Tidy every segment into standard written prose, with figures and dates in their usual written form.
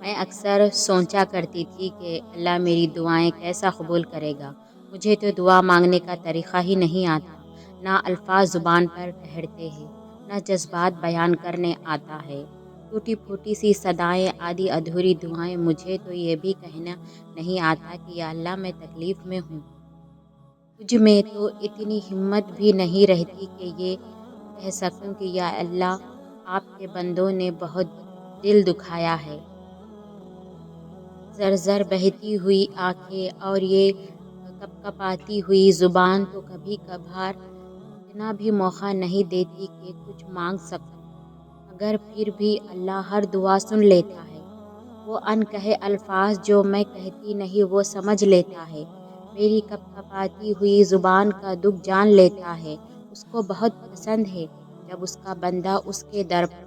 میں اکثر سوچا کرتی تھی کہ اللہ میری دعائیں کیسا قبول کرے گا۔ مجھے تو دعا مانگنے کا طریقہ ہی نہیں آتا، نہ الفاظ زبان پر ٹھہرتے ہیں، نہ جذبات بیان کرنے آتا ہے۔ ٹوٹی پھوٹی سی صدائیں، آدھی ادھوری دعائیں۔ مجھے تو یہ بھی کہنا نہیں آتا کہ یا اللہ میں تکلیف میں ہوں۔ مجھ میں تو اتنی ہمت بھی نہیں رہتی کہ یہ کہہ سکوں کہ یا اللہ آپ کے بندوں نے بہت دل دکھایا ہے۔ زر بہتی ہوئی آنکھیں اور یہ کپکپاتی ہوئی زبان تو کبھی کبھار اتنا بھی موقع نہیں دیتی کہ کچھ مانگ سکوں، مگر پھر بھی اللہ ہر دعا سن لیتا ہے۔ وہ انکہے الفاظ جو میں کہتی نہیں وہ سمجھ لیتا ہے، میری کپکپاتی ہوئی زبان کا دکھ جان لیتا ہے۔ اس کو بہت پسند ہے جب اس کا بندہ اس کے در پر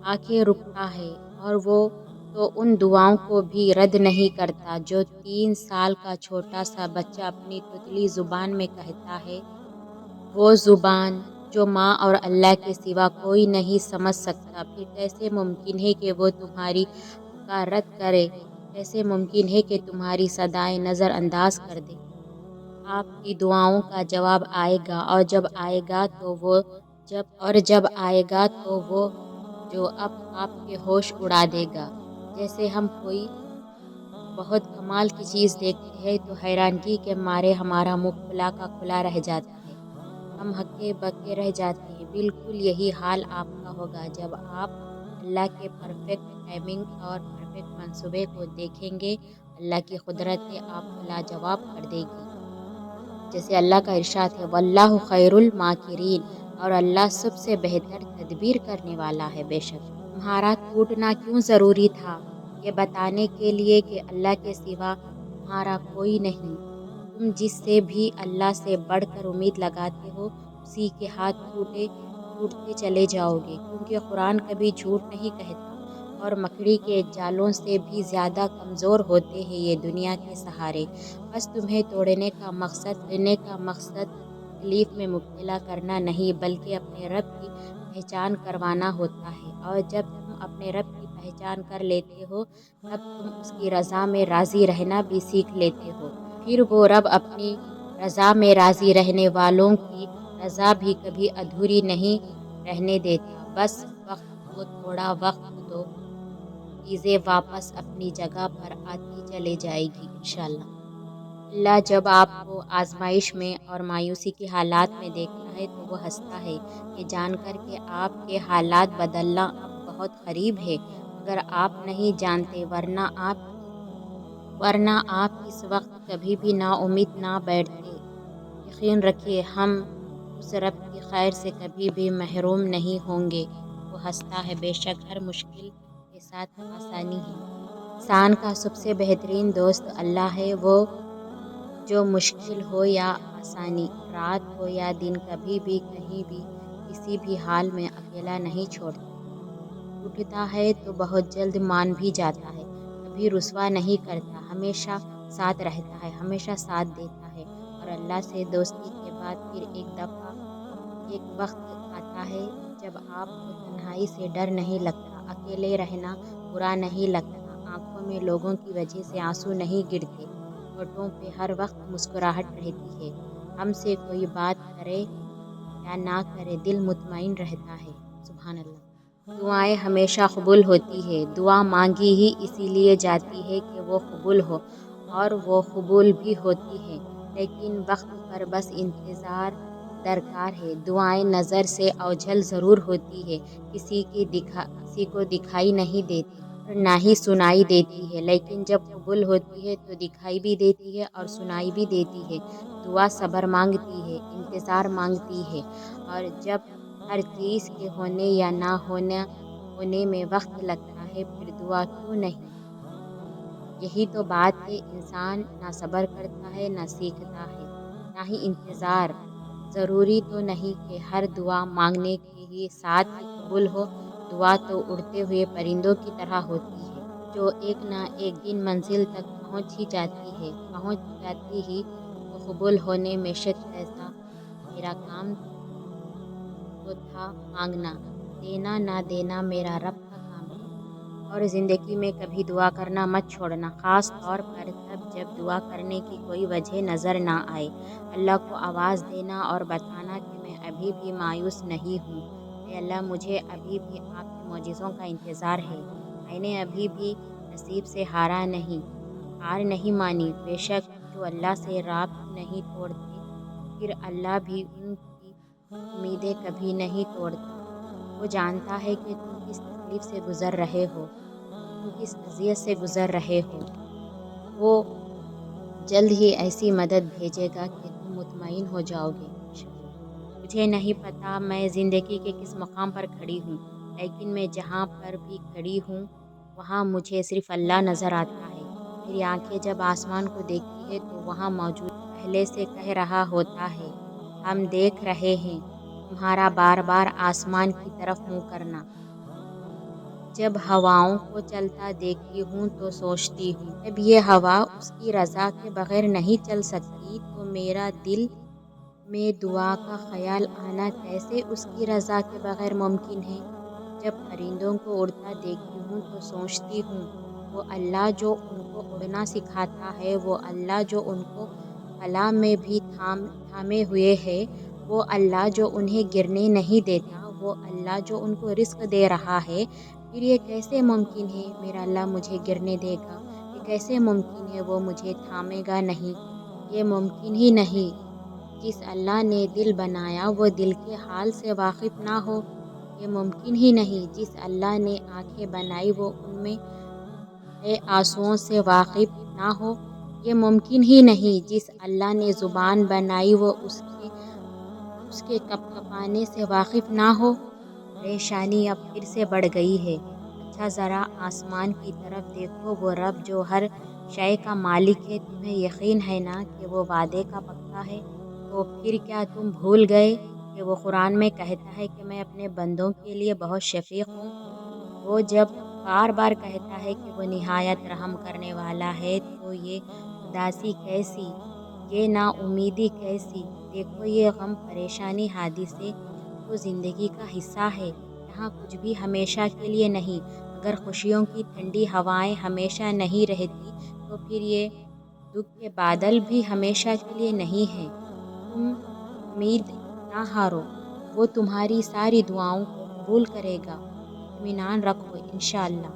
آ کے رکتا ہے، اور وہ تو ان دعاؤں کو بھی رد نہیں کرتا جو 3 سال کا چھوٹا سا بچہ اپنی تتلی زبان میں کہتا ہے۔ وہ زبان جو ماں اور اللہ کے سوا کوئی نہیں سمجھ سکتا، پھر کیسے ممکن ہے کہ وہ تمہاری پکار رد کرے؟ کیسے ممکن ہے کہ تمہاری صدائیں نظر انداز کر دے؟ آپ کی دعاؤں کا جواب آئے گا، اور جب آئے گا تو وہ جو اب آپ کے ہوش اڑا دے گا۔ جیسے ہم کوئی بہت کمال کی چیز دیکھتے ہیں تو حیرانگی کے مارے ہمارا منہ کھلا کا کھلا رہ جاتا ہے، ہم ہکے بکے رہ جاتے ہیں۔ بالکل یہی حال آپ کا ہوگا جب آپ اللہ کے پرفیکٹ ٹائمنگ اور پرفیکٹ منصوبے کو دیکھیں گے۔ اللہ کی قدرتیں آپ کو لاجواب کر دے گی۔ جیسے اللہ کا ارشاد ہے واللہ خیر الماکرین، اور اللہ سب سے بہتر تدبیر کرنے والا ہے۔ بے شک تمہارا ٹوٹنا کیوں ضروری تھا؟ یہ بتانے کے لیے کہ اللہ کے سوا تمہارا کوئی نہیں۔ تم جس سے بھی اللہ سے بڑھ کر امید لگاتے ہو اسی کے ہاتھ ٹوٹتے چلے جاؤ گے، کیونکہ قرآن کبھی جھوٹ نہیں کہتا، اور مکڑی کے جالوں سے بھی زیادہ کمزور ہوتے ہیں یہ دنیا کے سہارے۔ بس تمہیں توڑنے کا مقصد تکلیف میں مبتلا کرنا نہیں بلکہ اپنے رب کی پہچان کروانا ہوتا ہے، اور جب تم اپنے رب کی پہچان کر لیتے ہو تب تم اس کی رضا میں راضی رہنا بھی سیکھ لیتے ہو۔ پھر وہ رب اپنی رضا میں راضی رہنے والوں کی رضا بھی کبھی ادھوری نہیں رہنے دیتا۔ بس تھوڑا وقت دو، چیزیں واپس اپنی جگہ پر آتی چلے جائے گی انشاءاللہ۔ اللہ جب آپ کو آزمائش میں اور مایوسی کے حالات میں دیکھتا ہے تو وہ ہنستا ہے، یہ جان کر کہ آپ کے حالات بدلنا اب بہت قریب ہے، مگر آپ نہیں جانتے، ورنہ آپ اس وقت کبھی بھی نا امید نہ بیٹھتے۔ یقین رکھیے ہم اس رب کی خیر سے کبھی بھی محروم نہیں ہوں گے۔ وہ ہنستا ہے، بے شک ہر مشکل کے ساتھ آسانی ہے۔ انسان کا سب سے بہترین دوست اللہ ہے، وہ جو مشکل ہو یا آسانی، رات ہو یا دن، کبھی بھی کہیں بھی کسی بھی حال میں اکیلا نہیں چھوڑتا۔ ٹوٹتا ہے تو بہت جلد مان بھی جاتا ہے، کبھی رسوا نہیں کرتا، ہمیشہ ساتھ رہتا ہے، ہمیشہ ساتھ دیتا ہے۔ اور اللہ سے دوستی کے بعد پھر ایک وقت آتا ہے جب آپ کو تنہائی سے ڈر نہیں لگتا، اکیلے رہنا برا نہیں لگتا، آنکھوں میں لوگوں کی وجہ سے آنسو نہیں گرتے، ہونٹوں پہ ہر وقت مسکراہٹ رہتی ہے۔ ہم سے کوئی بات کرے یا نہ کرے دل مطمئن رہتا ہے۔ سبحان اللہ۔ دعائیں ہمیشہ قبول ہوتی ہے، دعا مانگی ہی اسی لیے جاتی ہے کہ وہ قبول ہو، اور وہ قبول بھی ہوتی ہے، لیکن وقت پر بس انتظار درکار ہے۔ دعائیں نظر سے اوجھل ضرور ہوتی ہے، کسی کو دکھائی نہیں دیتی اور نہ ہی سنائی دیتی ہے، لیکن جب قبول ہوتی ہے تو دکھائی بھی دیتی ہے اور سنائی بھی دیتی ہے۔ دعا صبر مانگتی ہے، انتظار مانگتی ہے، اور جب ہر چیز کے ہونے یا نہ ہونے میں وقت لگتا ہے پھر دعا کیوں نہیں؟ یہی تو بات ہے، انسان نہ صبر کرتا ہے، نہ سیکھتا ہے، نہ ہی انتظار۔ ضروری تو نہیں کہ ہر دعا مانگنے کے ہی ساتھ ہی قبول ہو، دعا تو اڑتے ہوئے پرندوں کی طرح ہوتی ہے جو ایک نہ ایک دن منزل تک پہنچ جاتی ہی تو قبول ہونے میں شک کیسا؟ میرا کام تو تھا مانگنا، دینا نہ دینا میرا رب کا کام ہے۔ اور زندگی میں کبھی دعا کرنا مت چھوڑنا، خاص طور پر تب جب دعا کرنے کی کوئی وجہ نظر نہ آئے۔ اللہ کو آواز دینا اور بتانا کہ میں ابھی بھی مایوس نہیں ہوں۔ اے اللہ، مجھے ابھی بھی آپ کے معجزوں کا انتظار ہے۔ میں نے ابھی بھی نصیب سے ہار نہیں مانی۔ بے شک جو اللہ سے رابط نہیں توڑتے، پھر اللہ بھی ان کی امیدیں کبھی نہیں توڑتا۔ وہ جانتا ہے کہ تم کس تکلیف سے گزر رہے ہو، تم کس اذیت سے گزر رہے ہو۔ وہ جلد ہی ایسی مدد بھیجے گا کہ تم مطمئن ہو جاؤ گے انشاءاللہ۔ مجھے نہیں پتا میں زندگی کے کس مقام پر کھڑی ہوں، لیکن میں جہاں پر بھی کھڑی ہوں وہاں مجھے صرف اللہ نظر آتا ہے۔ میری آنکھیں جب آسمان کو دیکھتی ہے تو وہاں موجود پہلے سے کہہ رہا ہوتا ہے، ہم دیکھ رہے ہیں، تمہارا بار بار آسمان کی طرف منہ کرنا۔ جب ہواؤں کو چلتا دیکھتی ہوں تو سوچتی ہوں، جب یہ ہوا اس کی رضا کے بغیر نہیں چل سکتی تو میرا دل میں دعا کا خیال آنا کیسے اس کی رضا کے بغیر ممکن ہے؟ جب پرندوں کو اڑتا دیکھتی ہوں تو سوچتی ہوں، وہ اللہ جو ان کو اڑنا سکھاتا ہے، وہ اللہ جو ان کو فلاں میں بھی تھامے ہوئے ہے، وہ اللہ جو انہیں گرنے نہیں دیتا، وہ اللہ جو ان کو رزق دے رہا ہے، پھر یہ کیسے ممکن ہے میرا اللہ مجھے گرنے دے گا؟ یہ کیسے ممکن ہے وہ مجھے تھامے گا نہیں؟ یہ ممکن ہی نہیں۔ جس اللہ نے دل بنایا وہ دل کے حال سے واقف نہ ہو۔ یہ ممکن ہی نہیں۔ جس اللہ نے آنکھیں بنائی وہ ان میں آنسوؤں سے واقف نہ ہو۔ یہ ممکن ہی نہیں۔ جس اللہ نے زبان بنائی وہ اس کے کپکپانے سے واقف نہ ہو۔ پریشانی اب پھر سے بڑھ گئی ہے۔ اچھا ذرا آسمان کی طرف دیکھو، وہ رب جو ہر شے کا مالک ہے، تمہیں یقین ہے نا کہ وہ وعدے کا پکا ہے؟ تو پھر کیا تم بھول گئے کہ وہ قرآن میں کہتا ہے کہ میں اپنے بندوں کے لیے بہت شفیق ہوں؟ وہ جب بار بار کہتا ہے کہ وہ نہایت رحم کرنے والا ہے تو یہ اداسی کیسی، یہ نا امیدی کیسی؟ دیکھو یہ غم پریشانی حادثے تو زندگی کا حصہ ہے۔ یہاں کچھ بھی ہمیشہ کے لیے نہیں۔ اگر خوشیوں کی ٹھنڈی ہوائیں ہمیشہ نہیں رہتی تو پھر یہ دکھ کے بادل بھی ہمیشہ کے لیے نہیں ہیں۔ تم امید نہ ہارو، وہ تمہاری ساری دعاؤں کو قبول کرے گا، اطمینان رکھو انشاءاللہ۔